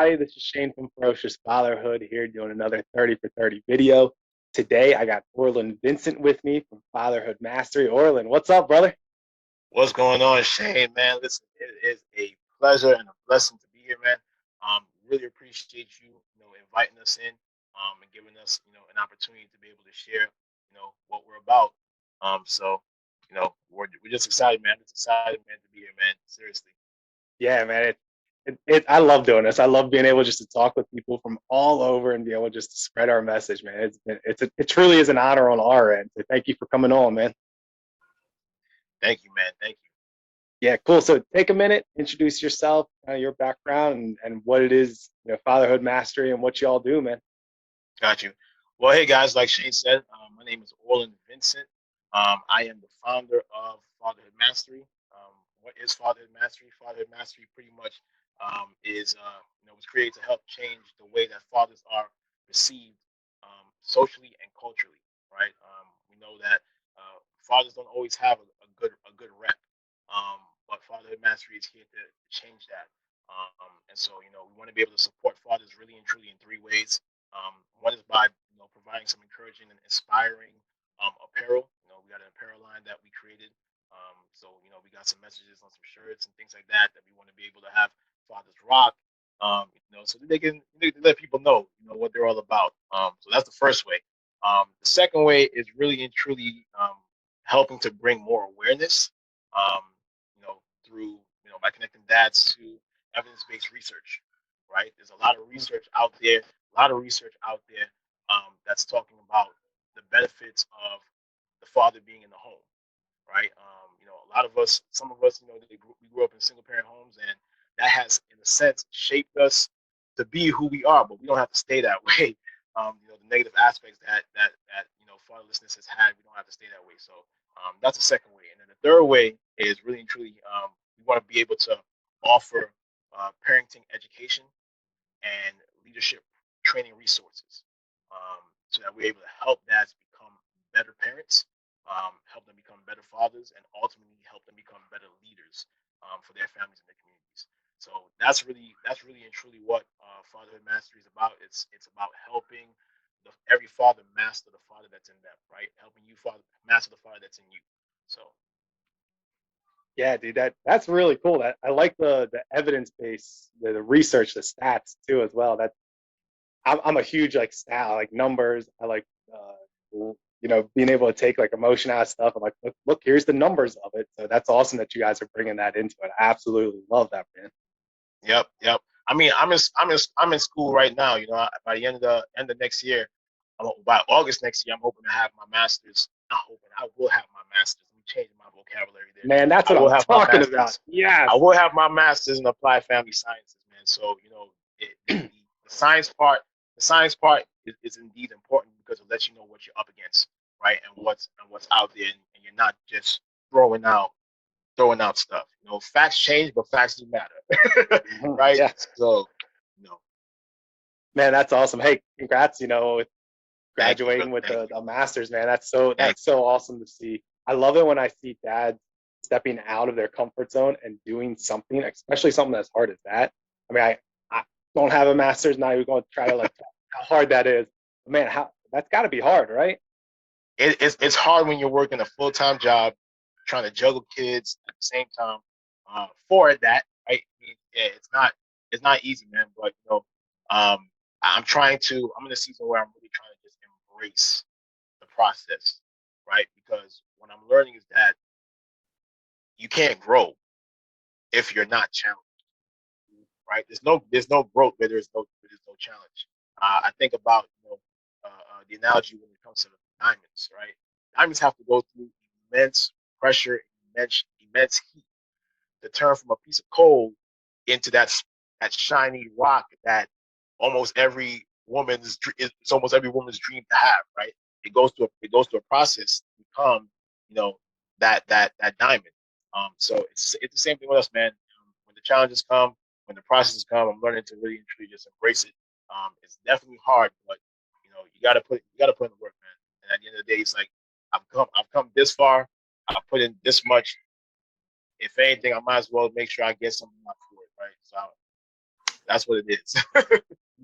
everybody? This is Shane from Ferocious Fatherhood here doing another 30 for 30 video. Today, I got Orlon Vincent with me from Fatherhood Mastery. Orlon, what's up, brother? What's going on, Shane, man? Listen, it is a pleasure and a blessing to be here, man. Really appreciate you, inviting us in, and giving us, an opportunity to be able to share, what we're about. We're just excited, man. Just excited, man, to be here, man. Seriously. Yeah, man. I love doing this. I love being able just to talk with people from all over and be able just to spread our message, man. It truly is an honor on our end. So thank you for coming on, man. Thank you, man. Thank you. Yeah, cool. So take a minute, introduce yourself, your background, and what it is, Fatherhood Mastery, and what you all do, man. Got you. Well, hey guys, like Shane said, my name is Orlon Vincent. I am the founder of Fatherhood Mastery. What is Fatherhood Mastery? Fatherhood Mastery pretty much was created to help change the way that fathers are perceived socially and culturally. Right? We know that fathers don't always have a good rep, but Fatherhood Mastery is here to change that. And so we want to be able to support fathers really and truly in three ways. One is by providing some encouraging and inspiring apparel. We got an apparel line that we created. We got some messages on some shirts and things like that we want to be able to have fathers rock. So that they can let people know what they're all about. So that's the first way. The second way is really and truly helping to bring more awareness. Through by connecting dads to evidence-based research. Right? There's a lot of research out there. That's talking about the benefits of the father being in the home, right? A lot of us, some of us, we grew up in single parent homes, and that has, in a sense, shaped us to be who we are. But we don't have to stay that way. The negative aspects that fatherlessness has had, we don't have to stay that way. So that's the second way, and then the third way is really and truly we want to be able to offer parenting education and leadership training resources, so that we're able to help dads become better parents, help them become better fathers, and ultimately help them become better leaders for their families and their communities. So that's really and truly what Fatherhood Mastery is about. It's about helping every father master the father that's in them, right? Helping you father master the father that's in you. So Yeah, dude, that's really cool. That I like the evidence base, the research, the stats too as well. I'm a huge like stat, like numbers. I like being able to take like emotion out of stuff. I'm like, look, here's the numbers of it. So that's awesome that you guys are bringing that into it. I absolutely love that, man. yep. I mean, I'm in school right now. By the end of next year, by August next year, I'm hoping to have my master's. Not hoping, I will have my master's. I'm changing my vocabulary there. Man, that's I what will I'm have my talking about. master's. Yes. I will have my master's in applied family sciences, man. So the science part is indeed important because it lets you know what you're up against, right, and what's out there, and you're not just throwing out stuff. Facts change, but facts do matter, right? Yeah, So, you know, man, that's awesome. Hey, congrats, with thank you, graduating brother. with Thank the you, masters, man. That's so thank that's you. so awesome to see. I love it when I see dads stepping out of their comfort zone and doing something, especially something as hard as that. I mean, I don't have a master's, not even going to try to like how hard that is. But man, how that's got to be hard, right? It's hard when you're working a full time job, trying to juggle kids at the same time. For that, right? I mean, yeah, it's not easy, man. But I'm in a season where I'm really trying to just embrace the process, right? Because what I'm learning is that you can't grow if you're not challenged, right? There's no growth where there's no challenge. I think about the analogy when it comes to diamonds, right? Diamonds have to go through immense pressure, immense heat to turn from a piece of coal into that shiny rock that it's almost every woman's dream to have, right? It goes through a process to become, you know, that diamond. So it's the same thing with us, man. When the challenges come, when the processes come, I'm learning to really and truly just embrace it. It's definitely hard, but you gotta put in the work, man. And at the end of the day, it's like I've come this far. I've put in this much. If anything, I might as well make sure I get something out for it, right? So That's what it is.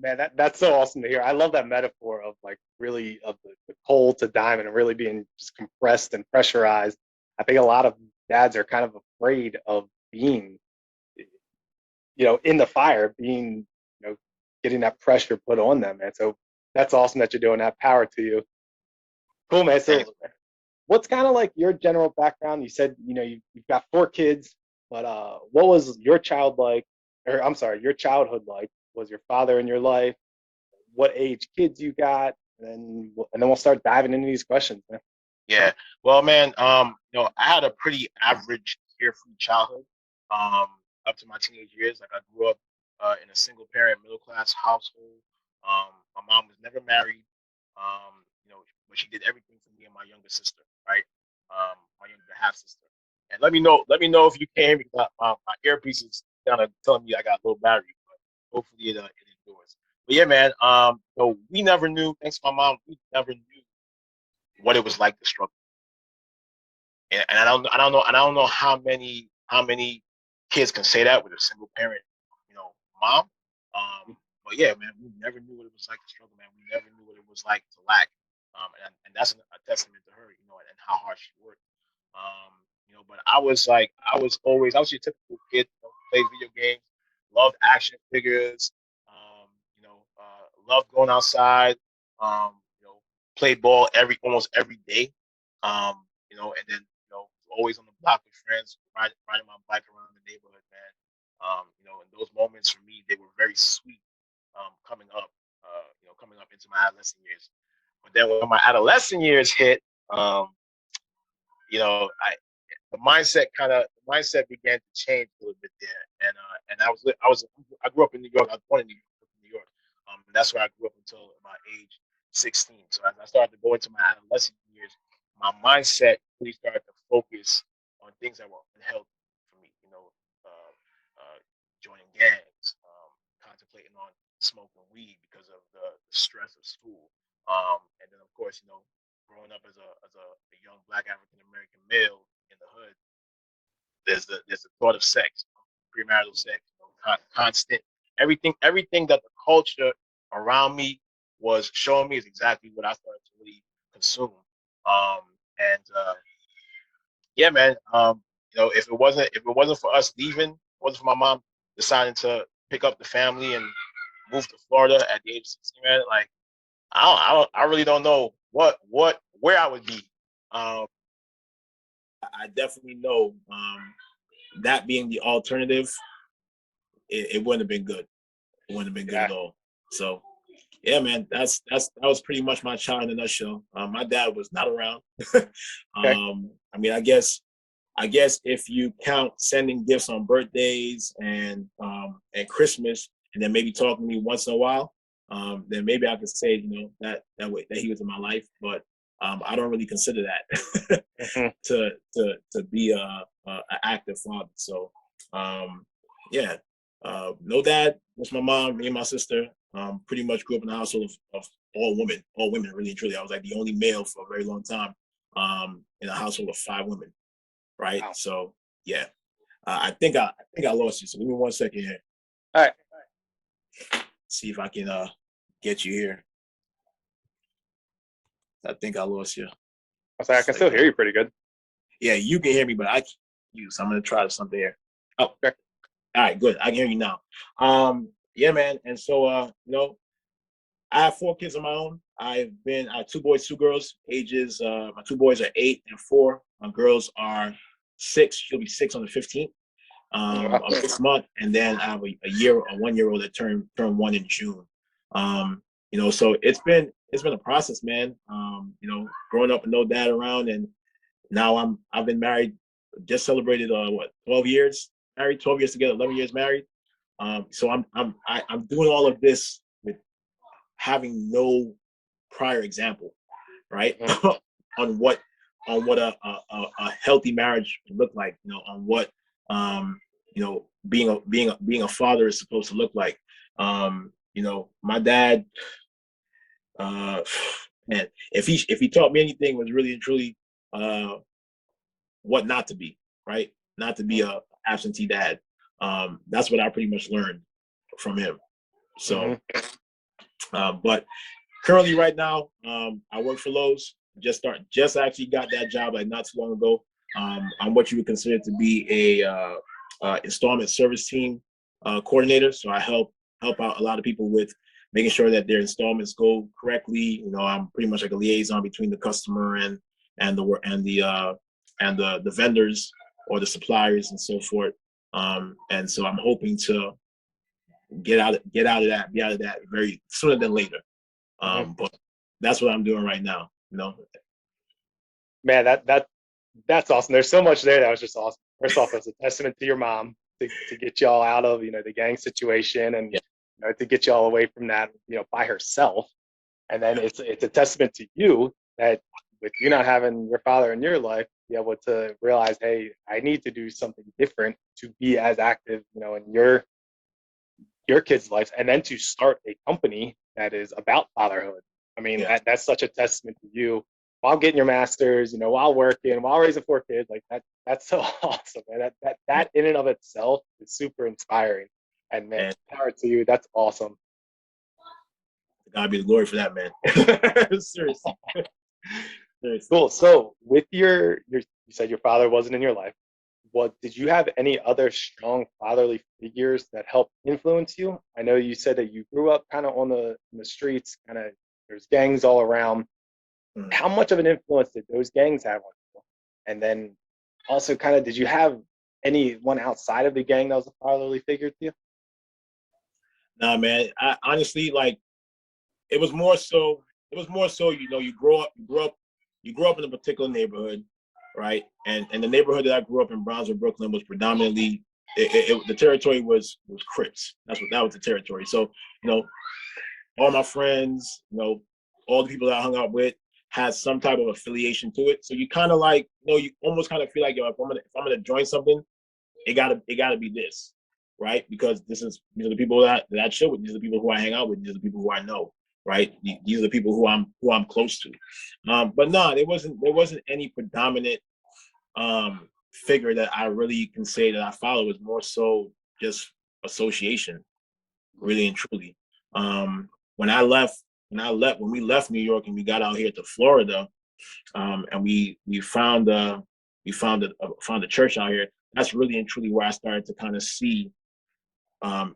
Man, that's so awesome to hear. I love that metaphor of like really of the coal to diamond and really being just compressed and pressurized. I think a lot of dads are kind of afraid of being, in the fire, being, getting that pressure put on them. And so that's awesome that you're doing that. Power to you. Cool, man. Thanks, So man. what's kind of like your general background? You said, you've got 4 kids, but what was your child like, or I'm sorry, your childhood like? Was your father in your life? What age kids you got? And then we'll start diving into these questions, man. Yeah. Well, man, I had a pretty average, carefree childhood, um, up to my teenage years. Like I grew up in a single parent, middle class household. My mom was never married. But she did everything for me and my younger sister, right? My younger half sister. And let me know if you can hear me. My earpiece is kind of telling me I got low battery, but hopefully it endures. But yeah, man. We never knew. Thanks to my mom, we never knew what it was like to struggle. And I don't know how many kids can say that with a single parent, mom. But yeah, man, we never knew what it was like to struggle, man. We never knew what it was like to lack. And that's a testament to her, and how hard she worked. But I was your typical kid, played video games, loved action figures, loved going outside, played ball almost every day. And then always on the block with friends, riding my bike around the neighborhood, man. And those moments for me, they were very sweet. Coming up into my adolescent years. But then when my adolescent years hit, I the mindset began to change a little bit there, and I grew up in New York. I was born in New York. And that's where I grew up until about age 16. So as I started to go into my adolescent years, my mindset really started to focus on things that were unhealthy for me. Uh, Joining gangs, contemplating on smoking weed because of the stress of school, and then of course, growing up as a young Black African American male in the hood, there's the thought of sex, premarital sex, constant everything that the culture around me was showing me is exactly what I started to really consume. And Yeah, man. If it wasn't for us leaving, it wasn't for my mom deciding to pick up the family and move to Florida at the age of 16, man. Like I really don't know where I would be. Um, I definitely know that being the alternative, it wouldn't have been good. It wouldn't have been good Yeah. at all. So yeah, man, that was pretty much my child in a nutshell. My dad was not around. Okay. I mean, I guess if you count sending gifts on birthdays and Christmas, and then maybe talking to me once in a while, then maybe I could say that way that he was in my life. But I don't really consider that Hmm. to be a active father. So yeah, no dad, just my mom, me and my sister. Pretty much grew up in a household of all women, really and truly. I was like the only male for a very long time in a household of 5 women, right? Wow. So yeah, I think I lost you. So give me 1 second here. All right. See if I can get you here. I think I lost you. I'm sorry, I can still Second. hear you pretty good. Yeah, you can hear me, but I can't hear you. So I'm gonna try something here. Oh, all Okay. right, good. I can hear you now. Yeah, man. And so I have 4 kids of my own. I have 2 boys, 2 girls. Ages my 2 boys are 8 and 4. My girls are 6. She'll be 6 on the 15th. Wow. Of this month, and then I have a 1 year old that turned 1 in June. So it's been a process, man. Growing up with no dad around, and now I've been married, just celebrated 12 years married, 12 years together, 11 years married. So I'm doing all of this with having no prior example, right? Hmm. on what a healthy marriage would look like, on what being a father is supposed to look like. My dad, uh, man, if he taught me anything, was really and truly uh, what not to be, right? Not to be a absentee dad. That's what I pretty much learned. from him. So, Mm-hmm. but currently right now, I work for Lowe's. Just actually got that job like not too long ago. I'm what you would consider to be a installment service team coordinator. So I help out a lot of people with making sure that their installments go correctly. You know, I'm pretty much like a liaison between the customer and the vendors or the suppliers and so forth. And so I'm hoping to get out of that, be out of that very sooner than later. Mm-hmm. But that's what I'm doing right now. You know, Man, that's awesome. There's so much there that was just awesome. First off, it's a testament to your mom to get y'all out of, the gang situation, and yeah, to get y'all away from that, by herself. And then yeah, it's a testament to you that with you not having your father in your life, be able to realize, hey, I need to do something different to be as active, in your kids' lives, and then to start a company that is about fatherhood. I mean, yeah. that's such a testament to you while getting your master's, while working, while raising 4 kids. Like that's so awesome, man. That in and of itself is super inspiring. And man, And power to you. That's awesome. God be the glory for that, man. Seriously, seriously. Cool. So with you said your father wasn't in your life. What did you have any other strong fatherly figures that helped influence you? I know you said that you grew up kind of on the streets, kind of there's gangs all around. Mm. How much of an influence did those gangs have on you? And then also kind of did you have anyone outside of the gang that was a fatherly figure to you? Nah, man. I honestly like it was more so. It was more so. You know, you grow up in a particular neighborhood, right? And the neighborhood that I grew up in, Brownsville, Brooklyn, was predominantly the territory was Crips. That was the territory. So you know, all my friends, all the people that I hung out with had some type of affiliation to it. So you kind of like, you almost kind of feel like, yo, if I'm gonna join something, it gotta be this, right? Because these are the people that I chill with. These are the people who I hang out with. These are the people who I know, right? These are the people who I'm close to. But no, there wasn't any predominant figure that I really can say that I follow. Is more so just association, really and truly. Um, when I left, when we left New York and we got out here to Florida, and we found a church out here. That's really and truly where I started to kind of see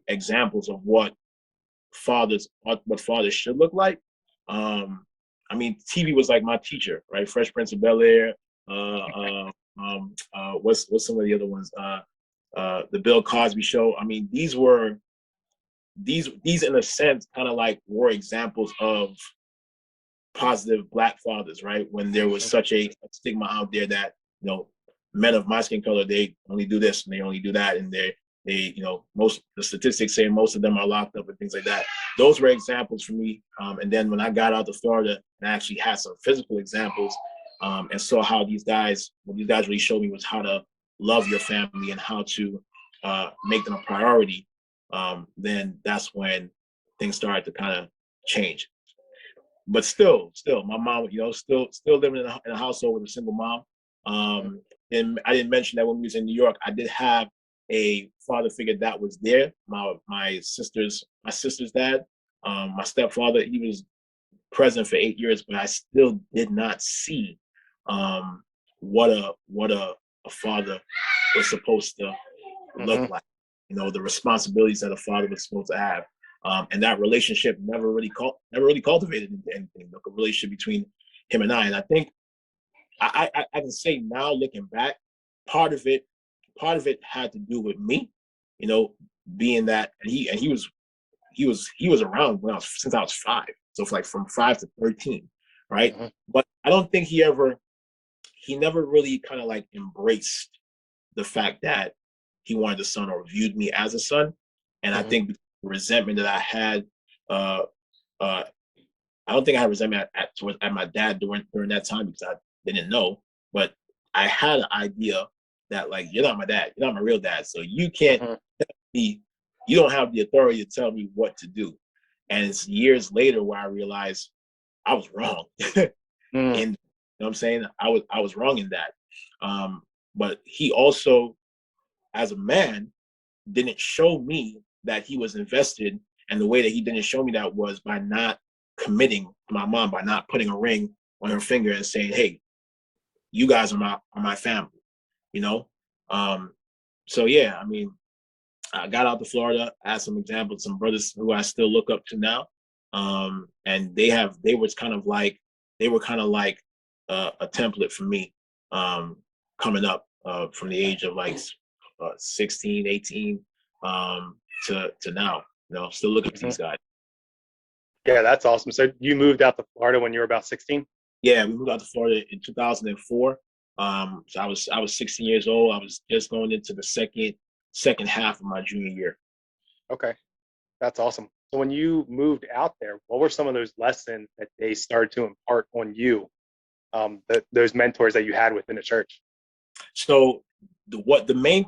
examples of what fathers should look like. I mean, TV was like my teacher, right? Fresh Prince of Bel Air. What's some of the other ones? The Bill Cosby Show. I mean, these in a sense kind of like were examples of positive black fathers, right? When there was such a stigma out there that, men of my skin color, they only do this and they only do that. And most the statistics say most of them are locked up and things like that. Those were examples for me. And then when I got out to Florida and I actually had some physical examples, and saw how what these guys really showed me was how to love your family and how to make them a priority. Then that's when things started to kind of change. But still, my mom, still living in a household with a single mom. And I didn't mention that when we was in New York, I did have a father figure that was there. My sister's dad, my stepfather. He was present for 8 years, but I still did not see what a father was supposed to look Mm-hmm. like. The responsibilities that a father was supposed to have. And that relationship never really cultivated into anything, like a relationship between him and I. And I think I can say now, looking back, part of it had to do with me, you know, being that, and he was around since I was 5, so like from 5 to 13, right? Mm-hmm. But I don't think he never really kind of like embraced the fact that he wanted a son or viewed me as a son. And I Mm-hmm. think the resentment that I had, uh, uh, I don't think I had resentment at my dad during that time because I didn't know, but I had an idea that like you're not my dad, you're not my real dad, so Mm-hmm. you don't have the authority to tell me what to do. And it's years later where I realized I was wrong. Mm-hmm. In what I'm saying, I was wrong in that. But he also, as a man, didn't show me that he was invested, and the way that he didn't show me that was by not committing to my mom, by not putting a ring on her finger and saying, "Hey, you guys are my family," you know. Um, so yeah, I mean, I got out to Florida. I had some examples, some brothers who I still look up to now, and they were kind of like a template for me, coming up from the age of like 16, 18, to now. Still look up to Mhm. these guys. Yeah, that's awesome. So you moved out to Florida when you were about 16? Yeah, we moved out to Florida in 2004. So I was 16 years old. I was just going into the second half of my junior year. Okay, that's awesome. So when you moved out there, what were some of those lessons that they started to impart on you, those mentors that you had within the church? So the main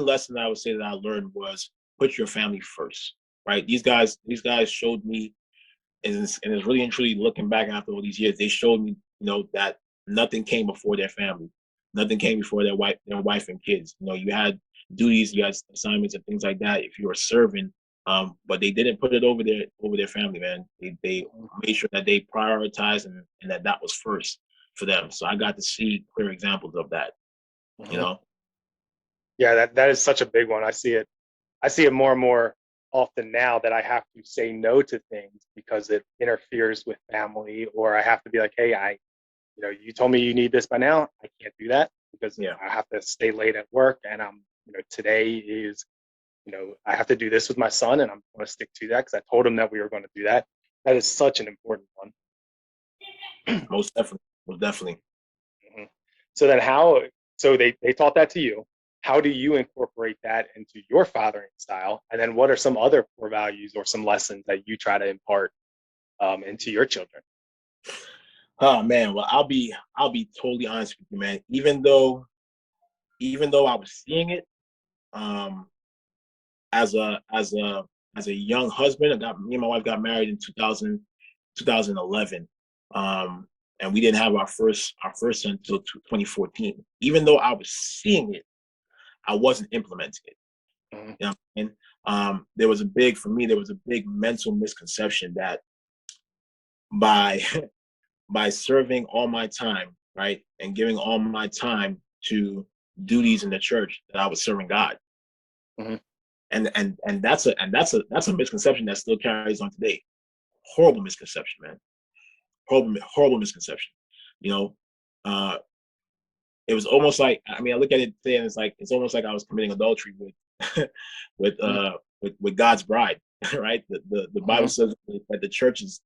lesson I would say that I learned was put your family first, right? These guys showed me, and it's really and truly looking back after all these years, they showed me, that nothing came before their family, nothing came before their wife and kids. You had duties, you had assignments and things like that if you were serving, but they didn't put it over their family, man. They made sure that they prioritized, and that was first for them. So I got to see clear examples of that. You Mhm. know, Yeah, that is such a big one. I see it more and more often now that I have to say no to things because it interferes with family, or I have to be like, hey, you told me you need this by now. I can't do that because yeah. I have to stay late at work, and today is, I have to do this with my son, and I'm going to stick to that because I told him that we were going to do that. That is such an important one. Most definitely, most definitely. Mhm. So then so they taught that to you. How do you incorporate that into your fathering style? And then what are some other core values or some lessons that you try to impart into your children? Oh man, well I'll be totally honest with you, man. Even though I was seeing it, um, as a young husband, me and my wife got married in 2011, and we didn't have our first son until 2014. Even though I was seeing it, I wasn't implementing it. Mhm. You know, and for me, there was a big mental misconception that by by serving all my time, right, and giving all my time to duties in the church, that I was serving God. Mhm. And that's a misconception that still carries on today. Horrible misconception, man. Horrible misconception. You know, uh, it was almost like, I mean, I look at it today and it's almost like I was committing adultery with with Mhm. uh with God's bride, right? The Bible Mhm. says that the church is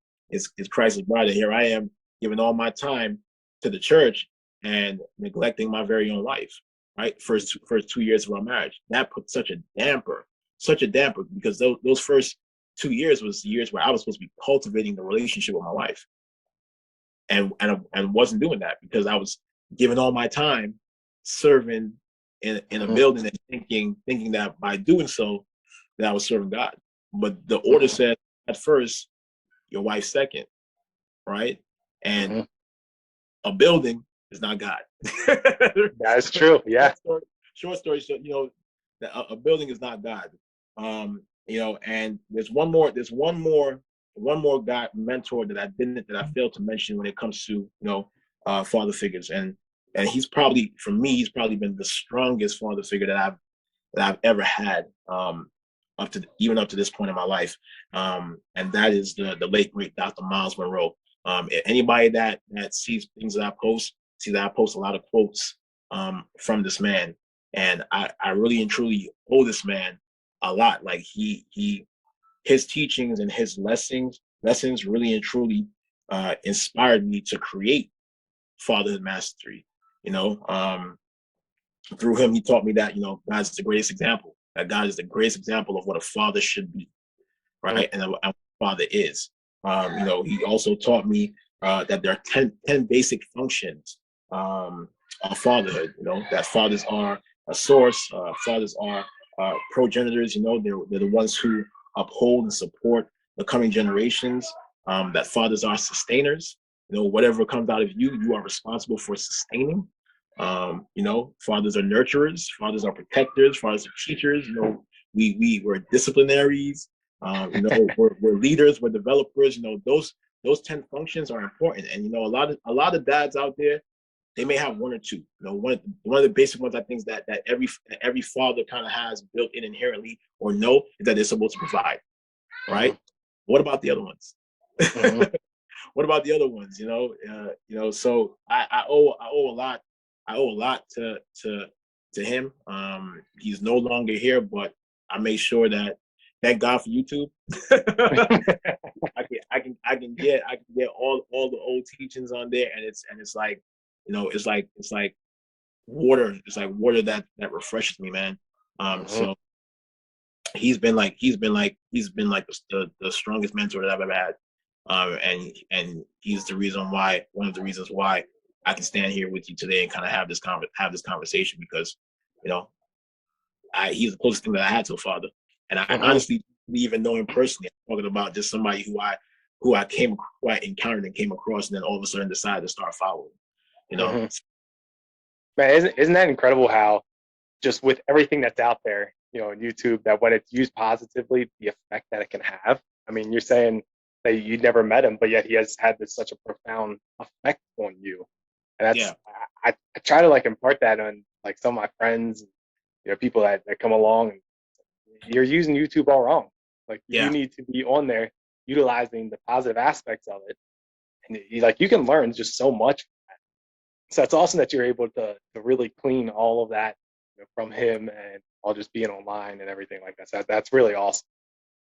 Christ's bride, and here I am giving all my time to the church and neglecting my very own wife, right? First 2 years of our marriage. That put such a damper, because those first 2 years was the years where I was supposed to be cultivating the relationship with my wife, and wasn't doing that because I was giving all my time serving in a Mhm. building, and thinking that by doing so that I was serving God. But the order Mhm. said at first, your wife second, right? And Mhm. a building is not God. That is true. Yeah. Short story short, a building is not God. And there's one more God mentor that I failed to mention when it comes to father figures, and he's probably been the strongest father figure that I've ever had, up to this point in my life, and that is the late great Dr. Miles Monroe. Anybody that sees things that I post, see that I post a lot of quotes from this man, and I really and truly owe this man a lot. Like his teachings and his lessons really and truly inspired me to create Fatherhood Mastery. You know, through him, he taught me that God's the greatest example. That God is the greatest example of what a father should be, Mhm. right? And what a father is. He also taught me that there are 10 basic functions of fatherhood. That fathers are a source, fathers are progenitors. They're the ones who uphold and support the coming generations. That fathers are sustainers. Whatever comes out of you, you are responsible for sustaining. Fathers are nurturers, fathers are protectors, fathers are teachers. we're disciplinaries. We're leaders, we're developers. Those 10 functions are important. And a lot of dads out there, they may have one or two. One of the basic ones I think is that every father kind of has built in inherently or know is that they're supposed to provide, right? Mm-hmm. What about the other ones? Mm-hmm. What about the other ones? So I owe a lot. I owe a lot to him. He's no longer here, but I made sure that, thank God for YouTube. I can get all the old teachings on there, and it's like, it's like water. It's like water that refreshes me, man. Mm-hmm. So he's been like the strongest mentor that I've ever had. And he's one of the reasons why I can stand here with you today and kind of have this conversation, because you know he's the closest thing that I had to a father. And I Mm-hmm. honestly didn't even know him personally. I'm talking about just somebody who I encountered and came across, and then all of a sudden decided to start following. You know, Mm-hmm. Man, isn't that incredible how just with everything that's out there, on YouTube, that when it's used positively, the effect that it can have. I mean, you're saying that you'd never met him, but yet he has had such a profound effect on you. And yeah, I try to like impart that on like some of my friends, people that come along, and you're using YouTube all wrong. Like you yeah, need to be on there utilizing the positive aspects of it. And you can learn just so much. So it's awesome that you're able to really clean all of that, from him, and all just being online and everything like that. So that's really awesome.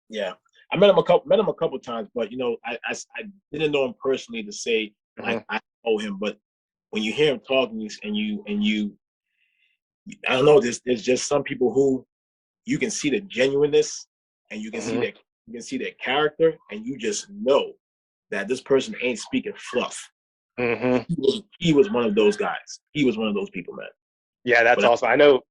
yeah. I met him a couple times, but I didn't know him personally to say Hmm. like I owe him. But when you hear him talking, and you I don't know, there's just some people who you can see the genuineness, and Hmm. you can see their character, and you just know that this person ain't speaking fluff. Hmm. He was one of those guys. He was one of those people, man. Yeah, that's But awesome. I know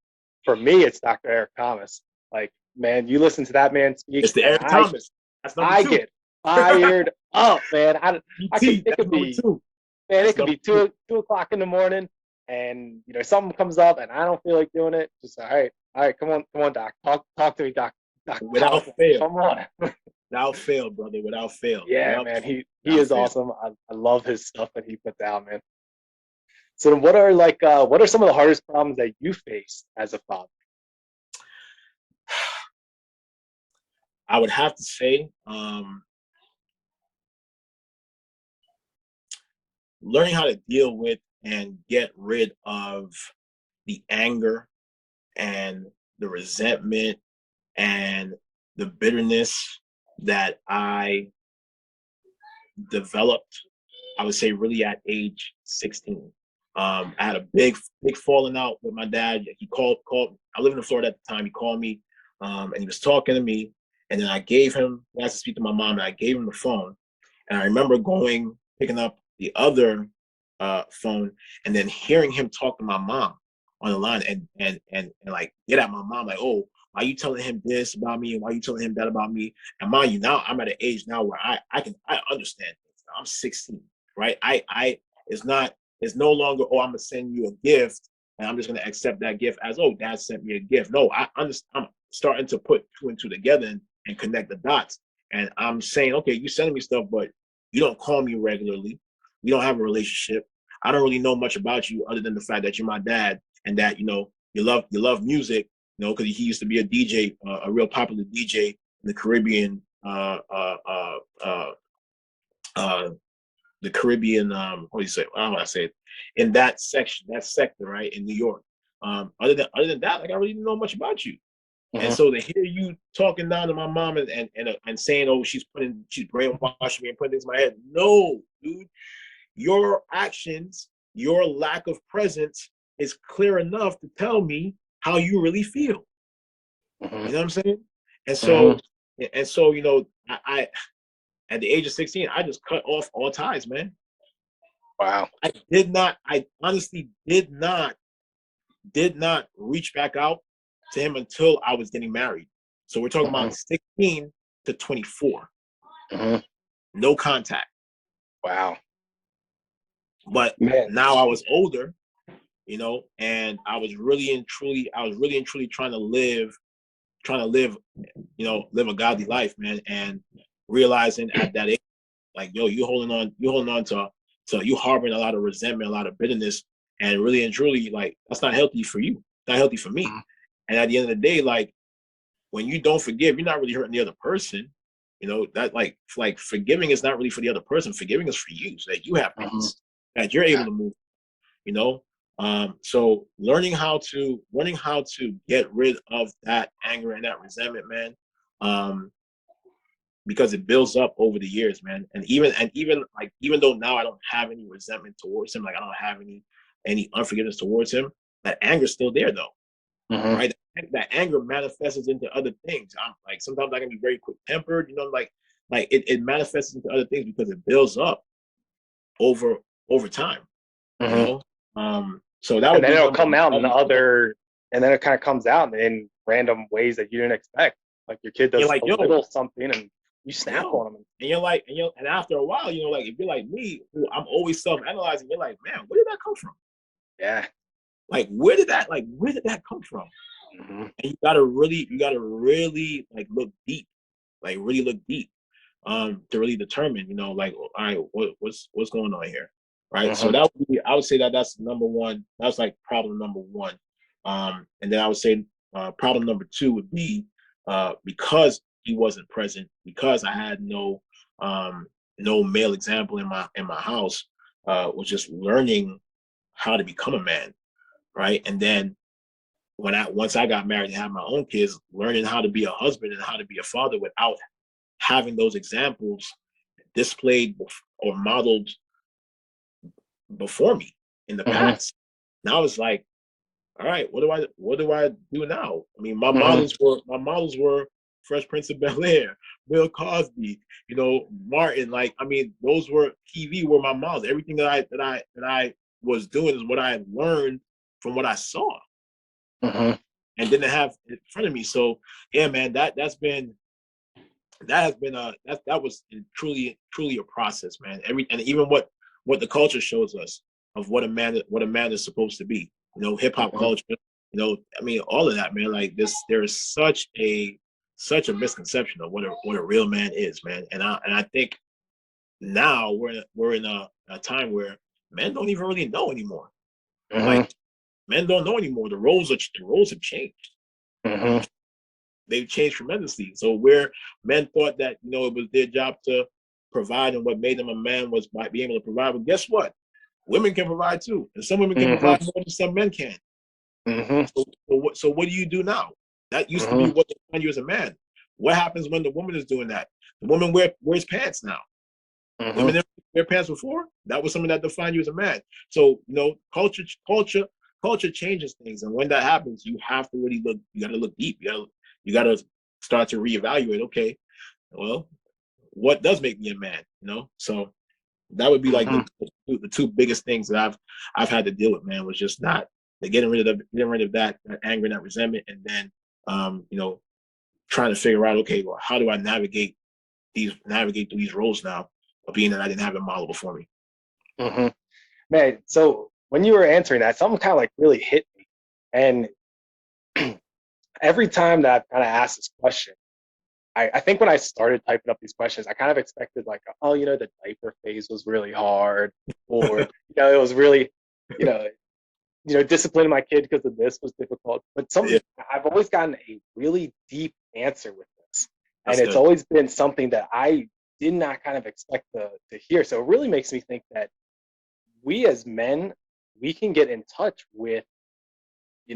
for me, it's Dr. Eric Thomas. Like, man, you listen to that man speak, it's the and Eric Thomas. That's number I two. get fired up, man. I could PT. it That's could number be two. man, it That's could number be two. two o'clock in the morning, and something comes up, and I don't feel like doing it. Just all right, come on, doc, talk to me, doc Thomas, Without fail. come on. Without fail, brother. Without fail. Yeah, Yep. man, he Without is fail. awesome. I love his stuff that he puts out, man. So, what are some of the hardest problems that you faced as a father? I would have to say, learning how to deal with and get rid of the anger and the resentment and the bitterness that I developed, I would say, really at age 16. I had a big falling out with my dad. He called. I lived in Florida at the time. He called me, and he was talking to me. And then he asked to speak to my mom, and I gave him the phone. And I remember picking up the other phone, and then hearing him talk to my mom on the line, and like get at my mom, like, oh, why are you telling him this about me, and why are you telling him that about me? And mind you, now I'm at an age now where I understand things. I'm 16, right? It's no longer, oh, I'm gonna send you a gift, and I'm just gonna accept that gift as, oh, dad sent me a gift. No, I'm starting to put two and two together, and connect the dots. And I'm saying, okay, you sending me stuff, but you don't call me regularly. We don't have a relationship. I don't really know much about you other than the fact that you're my dad, and that you love music. Because he used to be a DJ, a real popular DJ in the Caribbean, uh, the Caribbean. What do you say? How do I say it? In that section, that sector, right, in New York. Other than that, like, I really didn't know much about you. And Hmm. so to hear you talking down to my mom, and saying, oh, she's brainwashing me and putting things in my head. No, dude, your actions, your lack of presence is clear enough to tell me how you really feel. Hmm. You know what I'm saying? And Hmm. so, I at the age of 16, I just cut off all ties, man. Wow. I honestly did not reach back out to him until I was getting married. So we're talking Hmm. about 16 to 24. Hmm. No contact. Wow, But man. now I was older, and I was really and truly trying trying to live, live a godly life, man, and realizing at that age, like, yo, you holding on to you harboring a lot of resentment, a lot of bitterness, and really and truly, like, that's not healthy for you. It's not healthy for me. And at the end of the day, like, when you don't forgive, you're not really hurting the other person. That like forgiving is not really for the other person. Forgiving is for you, so that you have peace, that you're able to move. You know, so learning how to get rid of that anger and that resentment, man, because it builds up over the years, man. And even though now I don't have any resentment towards him, like I don't have any unforgiveness towards him, that anger's still there though. Right? That anger manifests into other things. I'm like, sometimes I can be very quick tempered, like it manifests into other things because it builds up over time, you know. So that And would then be it'll number come out in one. other, and then it kind of comes out in random ways that you didn't expect. Like your kid You're does like, a yo, little something, and you snap yo, on them. and you're like, and after a while, like if you're like me, who I'm always self-analyzing, you're like, man, where did that come from? Yeah. Like, where did that come from? And you gotta really like look deep, like really look deep, to really determine, like, all right, what's going on here, right? So I would say that's number one. That's like problem number one. And then I would say problem number two would be because he wasn't present, because I had no male example in my house, was just learning how to become a man, right? And then once I got married and had my own kids, learning how to be a husband and how to be a father without having those examples displayed or modeled before me in the past. Now I was like, all right, what do I do now? I mean, my models were Fresh Prince of Bel-Air, Bill Cosby, Martin. Like, I mean, those were TV were my models. Everything that I was doing is what I had learned from what I saw. And didn't have in front of me. So yeah, man, that has been that was truly a process, man. And even what the culture shows us of what a man is supposed to be. Hip hop culture. I mean, all of that, man. Like this, there is such a misconception of what a real man is, man. And I think now we're in a time where men don't even really know anymore. Like men don't know anymore. The roles have changed. They've changed tremendously. So where men thought that it was their job to provide, and what made them a man was by being able to provide. But guess what? Women can provide too, and some women can provide more than some men can. So what do you do now? That used to be what defined you as a man. What happens when the woman is doing that? The woman wears pants now. Women didn't wear pants before. That was something that defined you as a man. So culture changes things, and when that happens, you have to really look. You got to look deep. You got to start to reevaluate. Okay, well, what does make me a man? So that would be like the two biggest things that I've had to deal with, man. Was just not getting rid of that anger and that resentment, and then trying to figure out, okay, well, how do I navigate through these roles now, of being that I didn't have a model before me. Man, so when you were answering that, something kind of like really hit me, and every time that I've kind of asked this question, I think when I started typing up these questions, I kind of expected like, oh, the diaper phase was really hard, or it was really, disciplining my kid because of this was difficult. But I've always gotten a really deep answer with this, and it's always been something that I did not kind of expect to hear. So it really makes me think that we as men, we can get in touch with, we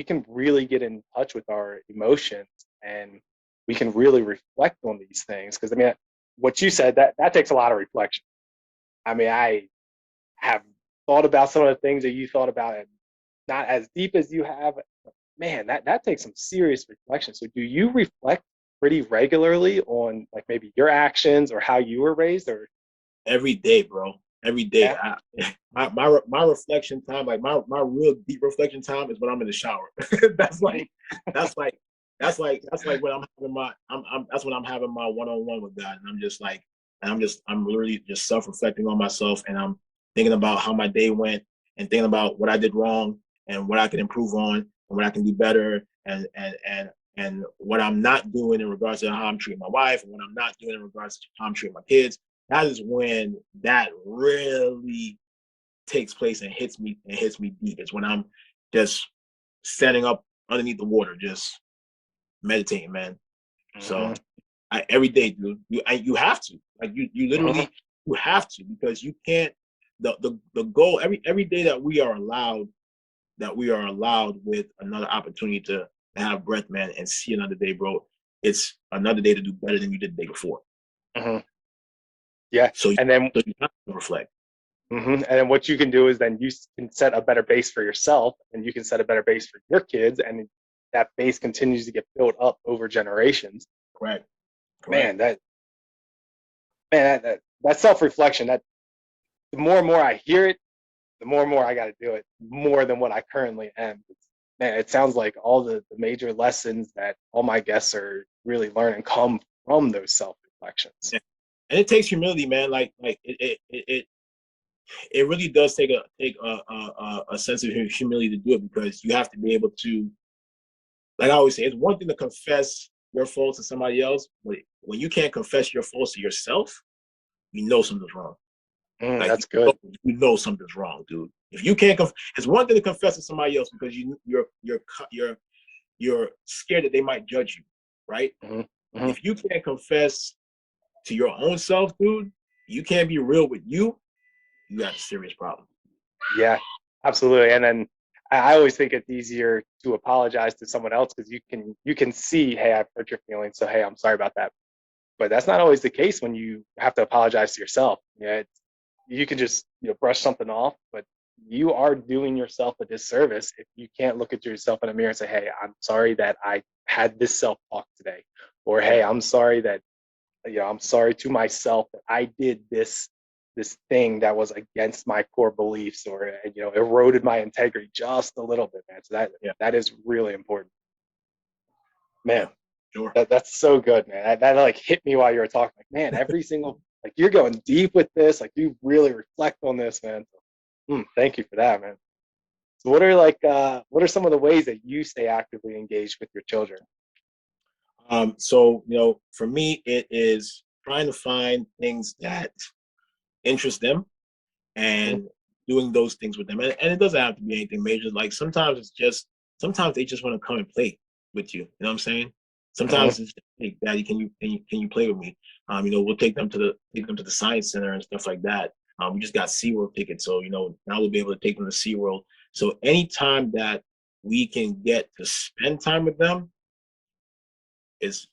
can really get in touch with our emotions, and we can really reflect on these things. Because I mean, what you said, that takes a lot of reflection. I mean, I have thought about some of the things that you thought about, and not as deep as you have. Man, that takes some serious reflection. So do you reflect pretty regularly on like maybe your actions or how you were raised? Or every day, bro. Every day. yeah. My reflection time, like my real deep reflection time, is when I'm in the shower. that's like when that's when I'm having my one-on-one with God, and I'm literally just self-reflecting on myself, and I'm thinking about how my day went, and thinking about what I did wrong and what I can improve on and what I can do better, and what I'm not doing in regards to how I'm treating my wife, and what I'm not doing in regards to how I'm treating my kids, that is when that really takes place and hits me deep. It's when I'm just standing up underneath the water, just meditating, man. So Mm-hmm. every day, dude, you have to, like, you Mm-hmm. literally, you have to, because you can't, the goal, every day that we are allowed with another opportunity to have breath, man, and see another day, bro. It's another day to do better than you did the day before. Mm-hmm. Yeah. So, And then so you have to reflect. and then what you can do is then you can set a better base for yourself, and you can set a better base for your kids, and that base continues to get built up over generations. Correct. Man, Correct. that self reflection, that the more and more I hear it, the more and more I got to do it, more than what I currently am. Man, it sounds like all the major lessons that all my guests are really learning come from those self reflections. Yeah. And it takes humility, man. It really does take a sense of humility to do it, because you have to be able to, like I always say, it's one thing to confess your faults to somebody else, but when you can't confess your faults to yourself, you know something's wrong. Like, That's good. you know something's wrong, dude. If you can't, it's one thing to confess to somebody else because you're scared that they might judge you, right? Mm-hmm. Mm-hmm. If you can't confess to your own self, dude, you can't be real with you. You got a serious problem. Yeah, absolutely. And then I always think it's easier to apologize to someone else because you can see, hey, I've hurt your feelings, so hey, I'm sorry about that. But that's not always the case when you have to apologize to yourself. Yeah, you can just brush something off, but you are doing yourself a disservice if you can't look at yourself in a mirror and say, hey, I'm sorry that I had this self talk today, or Yeah, hey, I'm sorry that I'm sorry to myself that I did this thing that was against my core beliefs, or eroded my integrity just a little bit, man. So that yeah, that is really important, yeah, man. sure. That's so good, man. That like hit me while you were talking. Like, man, every single, like, you're going deep with this. Like, you really reflect on this, man. So, thank you for that, man. So what are some of the ways that you stay actively engaged with your children? So for me, it is trying to find things that interest them Mm-hmm. and doing those things with them. And it doesn't have to be anything major. Like, sometimes they just want to come and play with you. You know what I'm saying? Mm-hmm. Sometimes it's, hey, Daddy, can you play with me? We'll take them to the science center and stuff like that. We just got SeaWorld tickets, so now we'll be able to take them to SeaWorld. So anytime that we can get to spend time with them is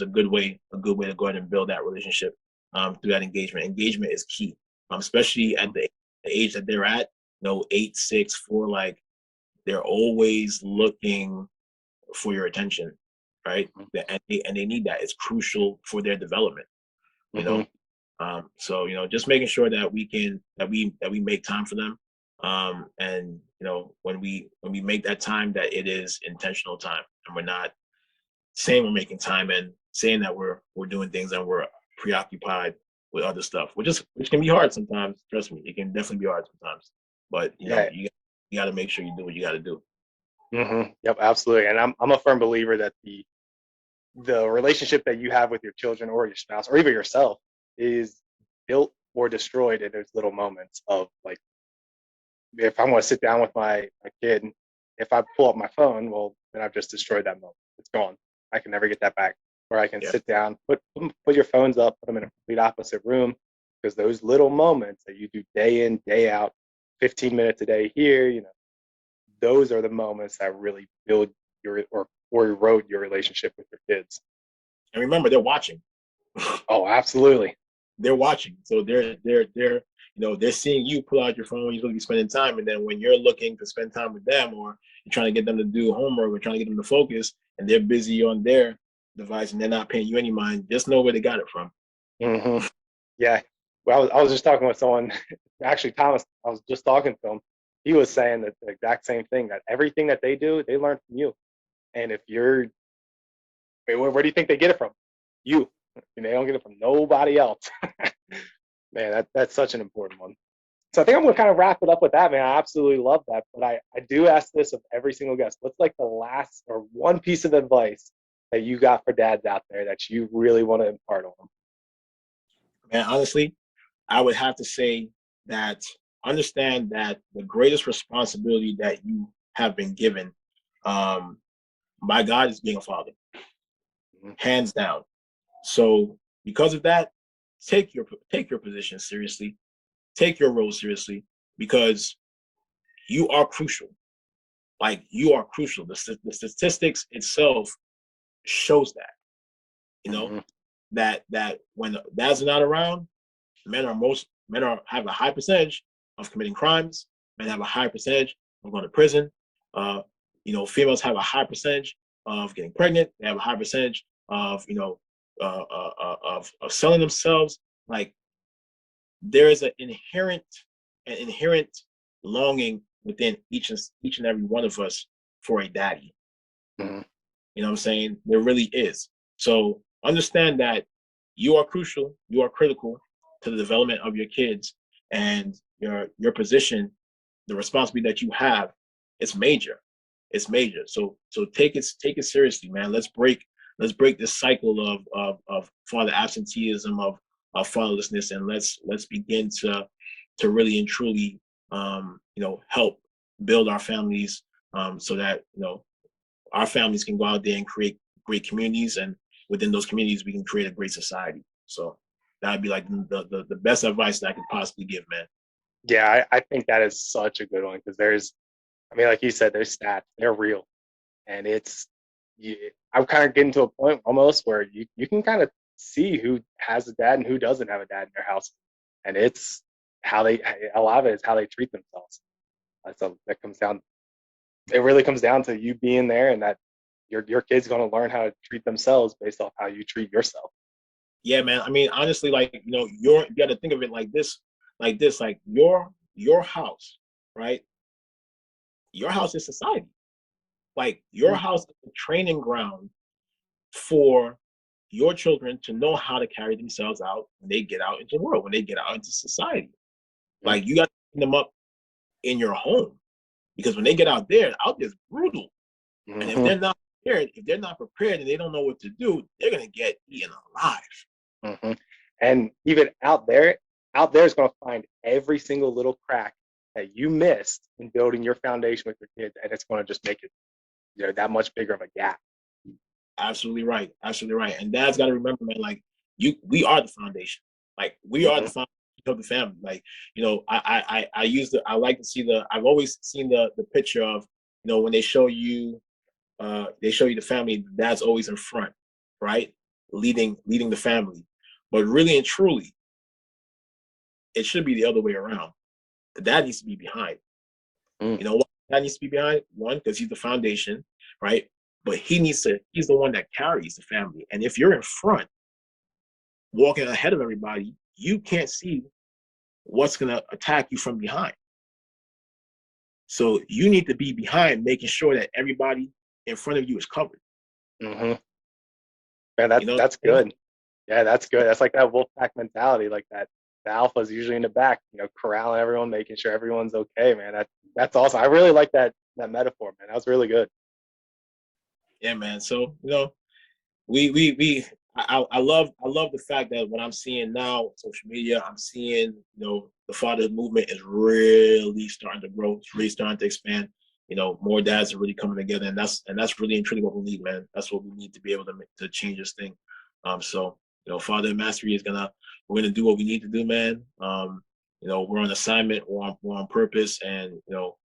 a good way to go ahead and build that relationship, through that engagement. Engagement is key, especially at the age that they're at. 8, 6, 4, like, they're always looking for your attention, right? And they need that. It's crucial for their development. You Mm-hmm. know, so just making sure that we make time for them, and when we make that time, that it is intentional time, and we're not saying we're making time and saying that we're doing things and we're preoccupied with other stuff, which can be hard sometimes. Trust me, it can definitely be hard sometimes. But Yeah. you got to make sure you do what you got to do. Yep, absolutely. And I'm a firm believer that the relationship that you have with your children or your spouse or even yourself is built or destroyed in those little moments of, like, if I want to sit down with my kid, if I pull up my phone, well, then I've just destroyed that moment. It's gone. I can never get that back. Or I can Yeah, sit down, put your phones up, put them in a complete opposite room, because those little moments that you do day in, day out, 15 minutes a day here, those are the moments that really build or erode your relationship with your kids. and remember, they're watching. Oh, absolutely. They're watching, so they're seeing you pull out your phone when you're supposed to be spending time, and then when you're looking to spend time with them, or you're trying to get them to do homework, or trying to get them to focus, and they're busy on their device and they're not paying you any mind, just know where they got it from. hmm Yeah. Well, I was just talking with someone, actually, Thomas. I was just talking to him. He was saying that the exact same thing, that everything that they do, they learn from you. And if you're, where do you think they get it from? You. And they don't get it from nobody else. Man, that's such an important one. So I think I'm gonna kind of wrap it up with that, man. I absolutely love that. But I do ask this of every single guest. What's like the last or one piece of advice that you got for dads out there that you really want to impart on them? Man, honestly, I would have to say that understand that the greatest responsibility that you have been given um, by God is being a father, Mhm. hands down. So because of that, take your take your position seriously, take your role seriously, because you are crucial. Like you are crucial. The statistics itself shows that. You know Mhm. that when dads are not around, men are have a high percentage of committing crimes. Men have a high percentage of going to prison. Uh, females have a high percentage of getting pregnant. They have a high percentage of of selling themselves. Like there is an inherent longing within each and every one of us for a daddy. Mhm. You know what I'm saying? There really is. So understand that you are crucial, you are critical to the development of your kids, and your position, the responsibility that you have, it's major. It's major. So take it seriously, man. Let's break this cycle of father absenteeism, of fatherlessness, and let's begin to really and truly help build our families, so that our families can go out there and create great communities, and within those communities we can create a great society. So that'd be like the best advice that I could possibly give, man. Yeah, I think that is such a good one because I mean, like you said, there's stats, they're real, and you, I'm kind of getting to a point almost where you can kind of see who has a dad and who doesn't have a dad in their house, and it's how they a lot of it is how they treat themselves. So that comes down. It really comes down to you being there, and that your kid's going to learn how to treat themselves based off how you treat yourself. Yeah, man. I mean, honestly, like you got to think of it like your house, right? Your house is society. Like your Mm-hmm. house is a training ground for your children to know how to carry themselves out when they get out into the world, when they get out into society. Like you got to train them up in your home, because when they get out there's brutal. And Mm-hmm. if they're not prepared and they don't know what to do, they're gonna get eaten alive. Mm-hmm. And even out there is going to find every single little crack that you missed in building your foundation with your kids, and it's going to just make it that much bigger of a gap. Absolutely right. Absolutely right. And dad's got to remember, man, like we are the foundation. Like we are Mm-hmm. the foundation of the family. Like I like to see I've always seen the picture of when they show you the family. Dad's always in front, right, leading the family. But really and truly, it should be the other way around. The dad needs to be behind. Mm-hmm. You know what? Dad needs to be behind. One, because he's the foundation, right? But he's the one that carries the family. And if you're in front, walking ahead of everybody, you can't see what's going to attack you from behind. So you need to be behind, making sure that everybody in front of you is covered. Mm-hmm. Man, You know what that's I'm saying? good. Yeah, that's good. That's like that wolf pack mentality, like that. The alpha's usually in the back, corralling everyone, making sure everyone's okay, man. That's awesome. I really like that metaphor, man. That was really good. Yeah, man. So, we I love the fact that what I'm seeing now on social media, I'm seeing the fatherhood movement is really starting to grow. It's really starting to expand. More dads are really coming together, and that's really and truly what we need, man. That's what we need to be able to change this thing. So fatherhood mastery is we're gonna do what we need to do, man. We're on assignment, we're on purpose, and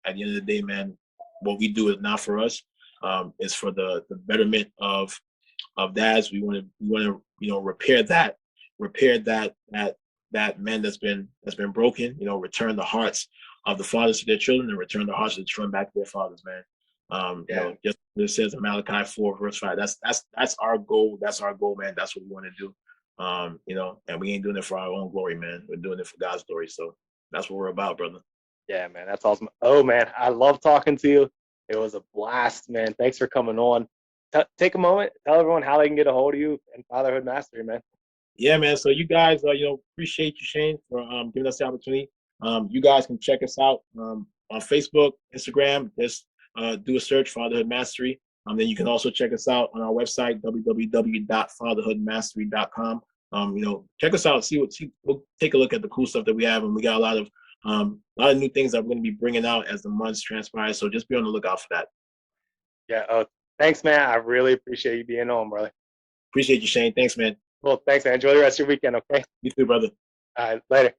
at the end of the day, man, what we do is not for us. It's for the betterment of dads. We want to repair that man that's been broken. Return the hearts of the fathers to their children, and return the hearts of the children back to their fathers, man. Yeah, Just what it says in Malachi 4 verse 5. That's our goal. That's our goal, man. That's what we want to do. And we ain't doing it for our own glory, man. We're doing it for God's glory. So that's what we're about, brother. yeah, man. That's awesome. Oh, man, I love talking to you. It was a blast, man. Thanks for coming on. Take a moment, tell everyone how they can get a hold of you and Fatherhood Mastery, man. Yeah, man. So you guys, appreciate you, Shane, for giving us the opportunity. You guys can check us out on Facebook, Instagram. Just do a search, Fatherhood Mastery. Then you can also check us out on our website, www.fatherhoodmastery.com. Check us out. We'll take a look at the cool stuff that we have, and we got a lot of new things that we're going to be bringing out as the months transpire. So just be on the lookout for that. Yeah. Oh, thanks, man. I really appreciate you being on, brother. Appreciate you, Shane. Thanks, man. Well, thanks, man. Enjoy the rest of your weekend. Okay. You too, brother. All right. Later.